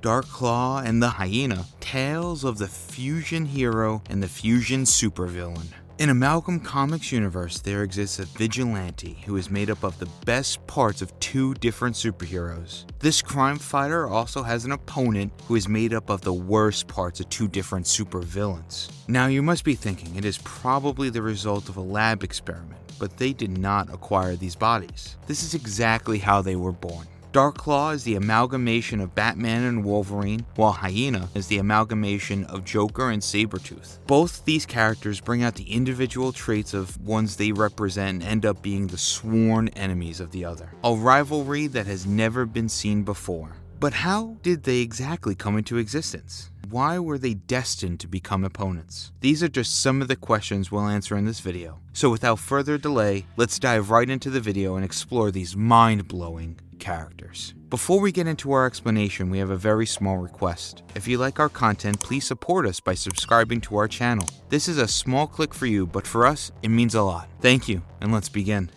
Darkclaw and the Hyena, tales of the fusion hero and the fusion supervillain. In Amalgam Comics Universe, there exists a vigilante who is made up of the best parts of two different superheroes. This crime fighter also has an opponent who is made up of the worst parts of two different supervillains. Now you must be thinking it is probably the result of a lab experiment, but they did not acquire these bodies. This is exactly how they were born. Darkclaw is the amalgamation of Batman and Wolverine, while Hyena is the amalgamation of Joker and Sabretooth. Both these characters bring out the individual traits of ones they represent and end up being the sworn enemies of the other. A rivalry that has never been seen before. But how did they exactly come into existence? Why were they destined to become opponents? These are just some of the questions we'll answer in this video. So without further delay, let's dive right into the video and explore these mind-blowing characters. Before we get into our explanation, we have a very small request. If you like our content, please support us by subscribing to our channel. This is a small click for you, but for us, it means a lot. Thank you, and let's begin.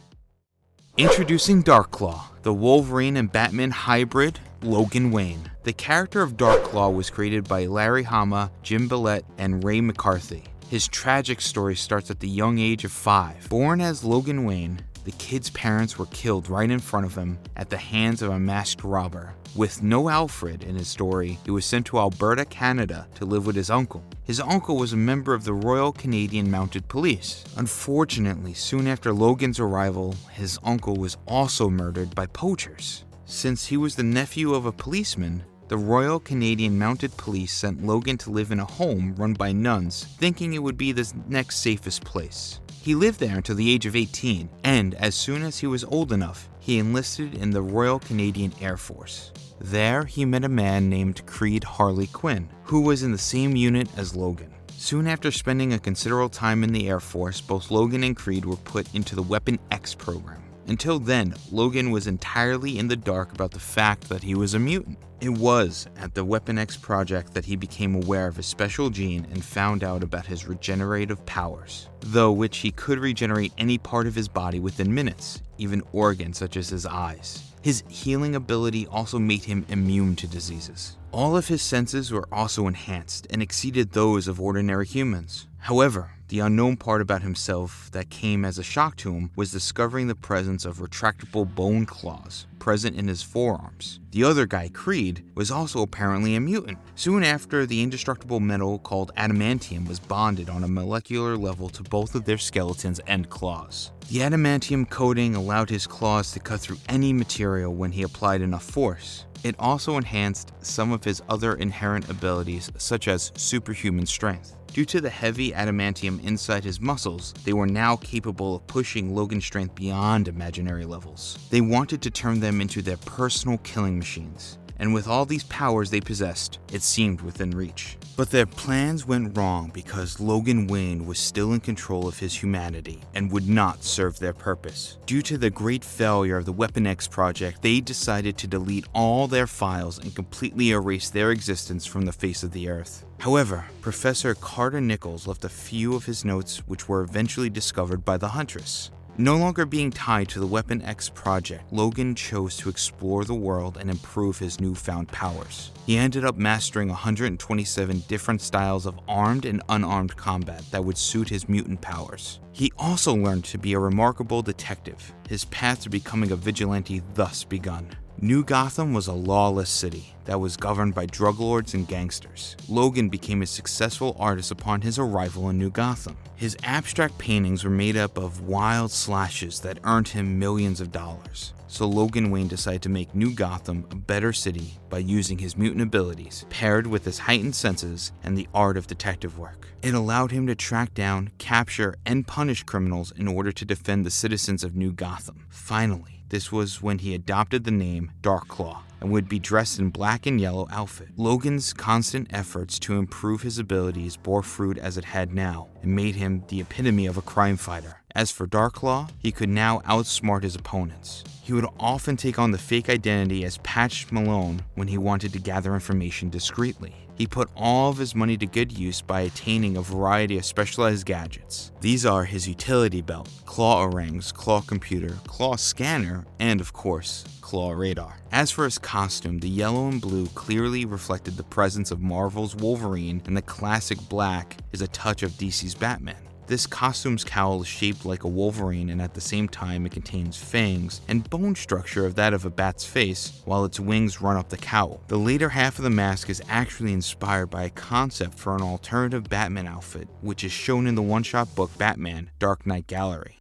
Introducing Darkclaw, the Wolverine and Batman hybrid, Logan Wayne. The character of Darkclaw was created by Larry Hama, Jim Billette, and Ray McCarthy. His tragic story starts at the young age of 5. Born as Logan Wayne, the kid's parents were killed right in front of him at the hands of a masked robber. With no Alfred in his story, he was sent to Alberta, Canada to live with his uncle. His uncle was a member of the Royal Canadian Mounted Police. Unfortunately, soon after Logan's arrival, his uncle was also murdered by poachers. Since he was the nephew of a policeman, the Royal Canadian Mounted Police sent Logan to live in a home run by nuns, thinking it would be the next safest place. He lived there until the age of 18, and as soon as he was old enough, he enlisted in the Royal Canadian Air Force. There, he met a man named Creed Harley Quinn, who was in the same unit as Logan. Soon after spending a considerable time in the Air Force, both Logan and Creed were put into the Weapon X program. Until then, Logan was entirely in the dark about the fact that he was a mutant. It was at the Weapon X project that he became aware of his special gene and found out about his regenerative powers, though which he could regenerate any part of his body within minutes, even organs such as his eyes. His healing ability also made him immune to diseases. All of his senses were also enhanced and exceeded those of ordinary humans. However, the unknown part about himself that came as a shock to him was discovering the presence of retractable bone claws present in his forearms. The other guy, Creed, was also apparently a mutant. Soon after, the indestructible metal called adamantium was bonded on a molecular level to both of their skeletons and claws. The adamantium coating allowed his claws to cut through any material when he applied enough force. It also enhanced some of his other inherent abilities, such as superhuman strength. Due to the heavy adamantium inside his muscles, they were now capable of pushing Logan's strength beyond imaginary levels. They wanted to turn them into their personal killing machines, and with all these powers they possessed, it seemed within reach. But their plans went wrong because Logan Wayne was still in control of his humanity and would not serve their purpose. Due to the great failure of the Weapon X project, they decided to delete all their files and completely erase their existence from the face of the earth. However, Professor Carter Nichols left a few of his notes which were eventually discovered by the Huntress. No longer being tied to the Weapon X project, Logan chose to explore the world and improve his newfound powers. He ended up mastering 127 different styles of armed and unarmed combat that would suit his mutant powers. He also learned to be a remarkable detective. His path to becoming a vigilante thus begun. New Gotham was a lawless city that was governed by drug lords and gangsters. Logan became a successful artist upon his arrival in New Gotham. His abstract paintings were made up of wild slashes that earned him millions of dollars. So Logan Wayne decided to make New Gotham a better city by using his mutant abilities, paired with his heightened senses and the art of detective work. It allowed him to track down, capture, and punish criminals in order to defend the citizens of New Gotham. Finally, this was when he adopted the name Darkclaw and would be dressed in black and yellow outfit. Logan's constant efforts to improve his abilities bore fruit as it had now and made him the epitome of a crime fighter. As for Darkclaw, he could now outsmart his opponents. He would often take on the fake identity as Patch Malone when he wanted to gather information discreetly. He put all of his money to good use by attaining a variety of specialized gadgets. These are his utility belt, claw orangs, claw computer, claw scanner, and of course, claw radar. As for his costume, the yellow and blue clearly reflected the presence of Marvel's Wolverine, and the classic black is a touch of DC's Batman. This costume's cowl is shaped like a Wolverine, and at the same time it contains fangs and bone structure of that of a bat's face, while its wings run up the cowl. The later half of the mask is actually inspired by a concept for an alternative Batman outfit, which is shown in the one-shot book Batman: Dark Knight Gallery.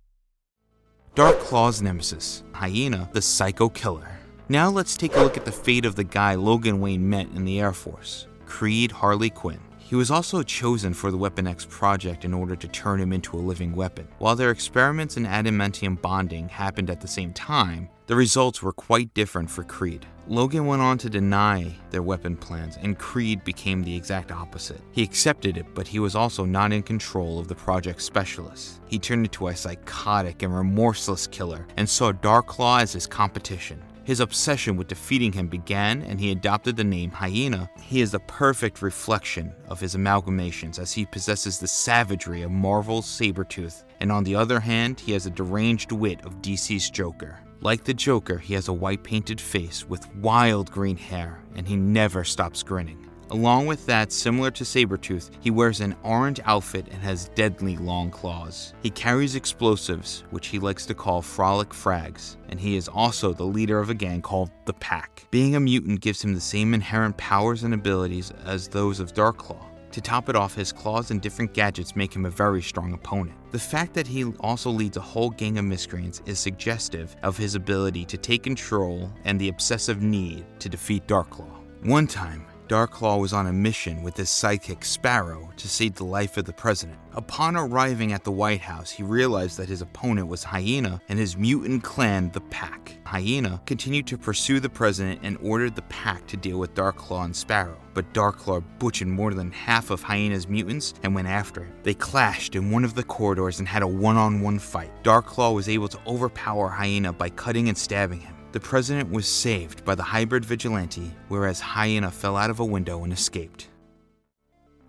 Dark Claw's nemesis, Hyena, the Psycho Killer. Now let's take a look at the fate of the guy Logan Wayne met in the Air Force, Creed Harley Quinn. He was also chosen for the Weapon X project in order to turn him into a living weapon. While their experiments in adamantium bonding happened at the same time, the results were quite different for Creed. Logan went on to deny their weapon plans, and Creed became the exact opposite. He accepted it, but he was also not in control of the project's specialists. He turned into a psychotic and remorseless killer, and saw Darklaw as his competition. His obsession with defeating him began, and he adopted the name Hyena. He is the perfect reflection of his amalgamations, as he possesses the savagery of Marvel's Sabertooth, and on the other hand, he has the deranged wit of DC's Joker. Like the Joker, he has a white painted face with wild green hair, and he never stops grinning. Along with that, similar to Sabertooth, he wears an orange outfit and has deadly long claws. He carries explosives, which he likes to call frolic frags, and he is also the leader of a gang called the Pack. Being a mutant gives him the same inherent powers and abilities as those of Darklaw. To top it off, his claws and different gadgets make him a very strong opponent. The fact that he also leads a whole gang of miscreants is suggestive of his ability to take control and the obsessive need to defeat Darklaw. One time, Darklaw was on a mission with his sidekick Sparrow to save the life of the president. Upon arriving at the White House, he realized that his opponent was Hyena and his mutant clan, the Pack. Hyena continued to pursue the president and ordered the Pack to deal with Darklaw and Sparrow. But Darklaw butchered more than half of Hyena's mutants and went after him. They clashed in one of the corridors and had a one-on-one fight. Darklaw was able to overpower Hyena by cutting and stabbing him. The president was saved by the hybrid vigilante, whereas Hyena fell out of a window and escaped.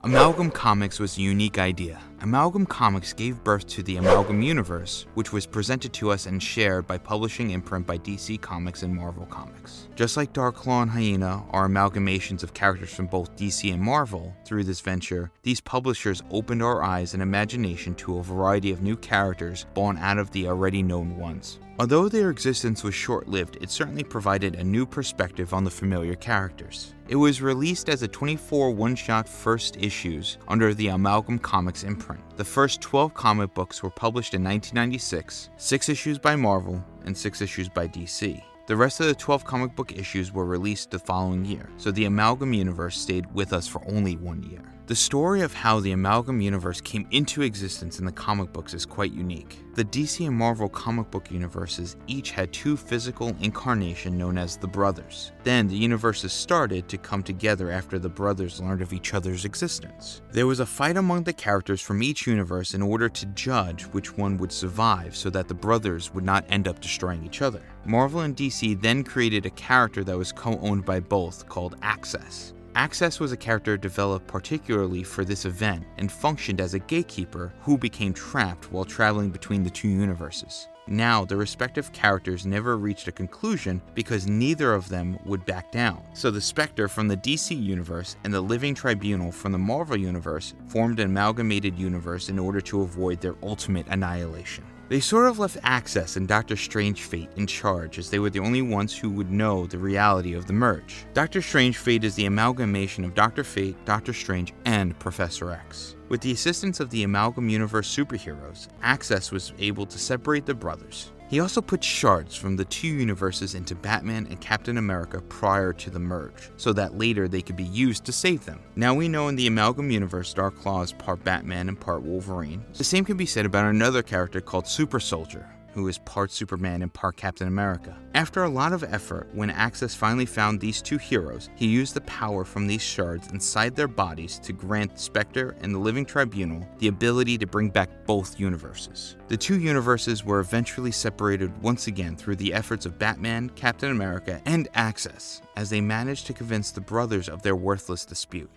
Amalgam Comics was a unique idea. Amalgam Comics gave birth to the Amalgam Universe, which was presented to us and shared by publishing imprint by DC Comics and Marvel Comics. Just like Darklaw and Hyena are amalgamations of characters from both DC and Marvel, through this venture, these publishers opened our eyes and imagination to a variety of new characters born out of the already known ones. Although their existence was short-lived, it certainly provided a new perspective on the familiar characters. It was released as a 24 one-shot first issues under the Amalgam Comics imprint. The first 12 comic books were published in 1996, 6 issues by Marvel and 6 issues by DC. The rest of the 12 comic book issues were released the following year, so the Amalgam Universe stayed with us for only 1 year. The story of how the Amalgam Universe came into existence in the comic books is quite unique. The DC and Marvel comic book universes each had 2 physical incarnations known as the Brothers. Then the universes started to come together after the brothers learned of each other's existence. There was a fight among the characters from each universe in order to judge which one would survive so that the brothers would not end up destroying each other. Marvel and DC then created a character that was co-owned by both called Access. Access was a character developed particularly for this event and functioned as a gatekeeper who became trapped while traveling between the 2 universes. Now, the respective characters never reached a conclusion because neither of them would back down. So the Spectre from the DC universe and the Living Tribunal from the Marvel universe formed an amalgamated universe in order to avoid their ultimate annihilation. They sort of left Access and Dr. Strange Fate in charge, as they were the only ones who would know the reality of the merge. Dr. Strange Fate is the amalgamation of Dr. Fate, Dr. Strange, and Professor X. With the assistance of the Amalgam Universe superheroes, Access was able to separate the brothers. He also put shards from the 2 universes into Batman and Captain America prior to the merge, so that later they could be used to save them. Now we know in the Amalgam Universe, Darklaw is part Batman and part Wolverine. The same can be said about another character called Super Soldier, who is part Superman and part Captain America. After a lot of effort, when Access finally found these 2 heroes, he used the power from these shards inside their bodies to grant Spectre and the Living Tribunal the ability to bring back both universes. The 2 universes were eventually separated once again through the efforts of Batman, Captain America, and Access, as they managed to convince the brothers of their worthless dispute.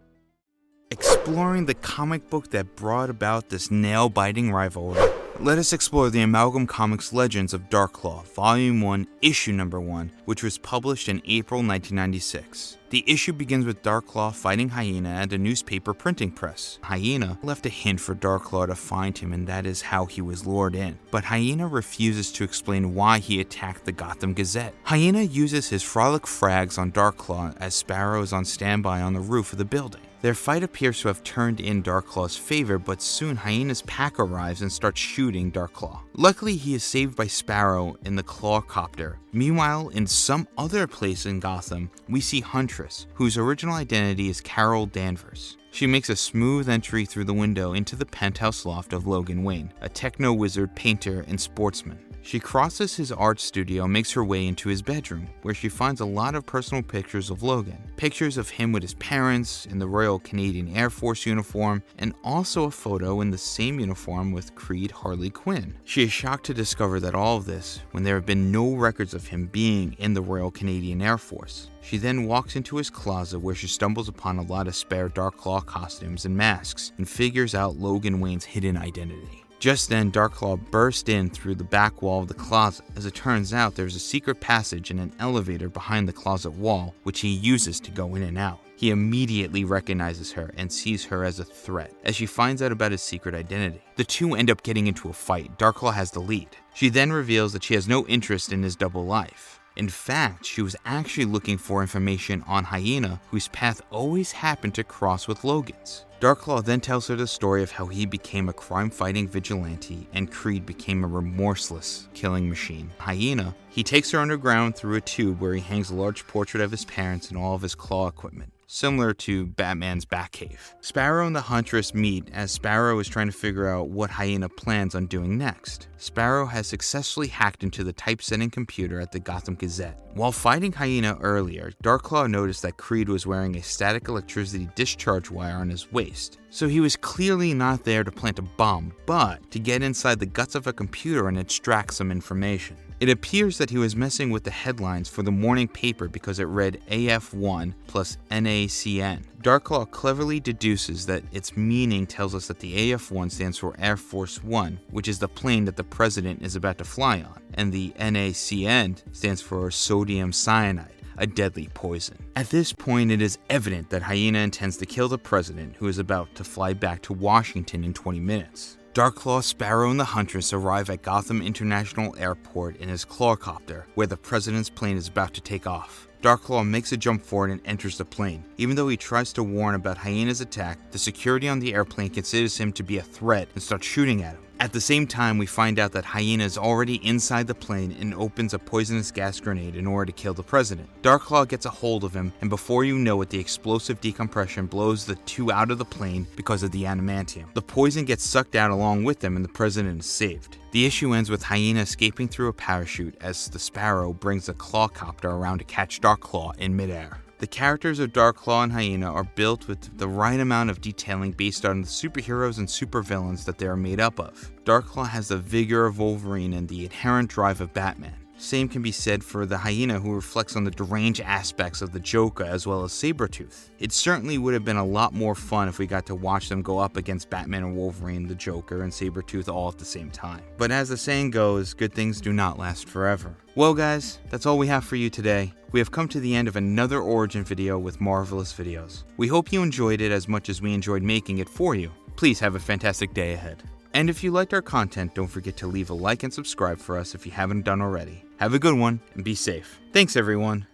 Exploring the comic book that brought about this nail-biting rivalry, let us explore the Amalgam Comics Legends of Darklaw, Volume 1, Issue Number 1, which was published in April 1996. The issue begins with Darklaw fighting Hyena at a newspaper printing press. Hyena left a hint for Darklaw to find him, and that is how he was lured in. But Hyena refuses to explain why he attacked the Gotham Gazette. Hyena uses his frolic frags on Darklaw as Sparrow is on standby on the roof of the building. Their fight appears to have turned in Darklaw's favor, but soon Hyena's pack arrives and starts shooting Darklaw. Luckily, he is saved by Sparrow in the Clawcopter. Meanwhile, in some other place in Gotham, we see Huntress, whose original identity is Carol Danvers. She makes a smooth entry through the window into the penthouse loft of Logan Wayne, a techno-wizard, painter, and sportsman. She crosses his art studio and makes her way into his bedroom, where she finds a lot of personal pictures of Logan. Pictures of him with his parents, in the Royal Canadian Air Force uniform, and also a photo in the same uniform with Creed Harley Quinn. She is shocked to discover that all of this, when there have been no records of him being in the Royal Canadian Air Force. She then walks into his closet where she stumbles upon a lot of spare Darklaw costumes and masks, and figures out Logan Wayne's hidden identity. Just then, Darklaw burst in through the back wall of the closet. As it turns out, there's a secret passage and an elevator behind the closet wall, which he uses to go in and out. He immediately recognizes her and sees her as a threat, as she finds out about his secret identity. The two end up getting into a fight. Darklaw has the lead. She then reveals that she has no interest in his double life. In fact, she was actually looking for information on Hyena, whose path always happened to cross with Logan's. Darklaw then tells her the story of how he became a crime-fighting vigilante and Creed became a remorseless killing machine. Hyena, he takes her underground through a tube where he hangs a large portrait of his parents and all of his claw equipment, similar to Batman's Batcave. Sparrow and the Huntress meet as Sparrow is trying to figure out what Hyena plans on doing next. Sparrow has successfully hacked into the typesetting computer at the Gotham Gazette. While fighting Hyena earlier, Darklaw noticed that Creed was wearing a static electricity discharge wire on his waist. So he was clearly not there to plant a bomb, but to get inside the guts of a computer and extract some information. It appears that he was messing with the headlines for the morning paper because it read AF1 plus NACN. Darklaw cleverly deduces that its meaning tells us that the AF1 stands for Air Force One, which is the plane that the president is about to fly on, and the NACN stands for sodium cyanide, a deadly poison. At this point, it is evident that Hyena intends to kill the president, who is about to fly back to Washington in 20 minutes. Darklaw, Sparrow, and the Huntress arrive at Gotham International Airport in his Clawcopter, where the president's plane is about to take off. Darklaw makes a jump forward and enters the plane. Even though he tries to warn about Hyena's attack, the security on the airplane considers him to be a threat and starts shooting at him. At the same time, we find out that Hyena is already inside the plane and opens a poisonous gas grenade in order to kill the president. Darklaw gets a hold of him, and before you know it, the explosive decompression blows the two out of the plane because of the adamantium. The poison gets sucked out along with them, and the president is saved. The issue ends with Hyena escaping through a parachute as the Sparrow brings the Clawcopter around to catch Darklaw in midair. The characters of Darklaw and Hyena are built with the right amount of detailing based on the superheroes and supervillains that they are made up of. Darklaw has the vigor of Wolverine and the inherent drive of Batman. Same can be said for the Hyena, who reflects on the deranged aspects of the Joker as well as Sabertooth. It certainly would have been a lot more fun if we got to watch them go up against Batman and Wolverine, the Joker, and Sabertooth all at the same time. But as the saying goes, good things do not last forever. Well guys, that's all we have for you today. We have come to the end of another origin video with Marvelous Videos. We hope you enjoyed it as much as we enjoyed making it for you. Please have a fantastic day ahead. And if you liked our content, don't forget to leave a like and subscribe for us if you haven't done already. Have a good one and be safe. Thanks everyone.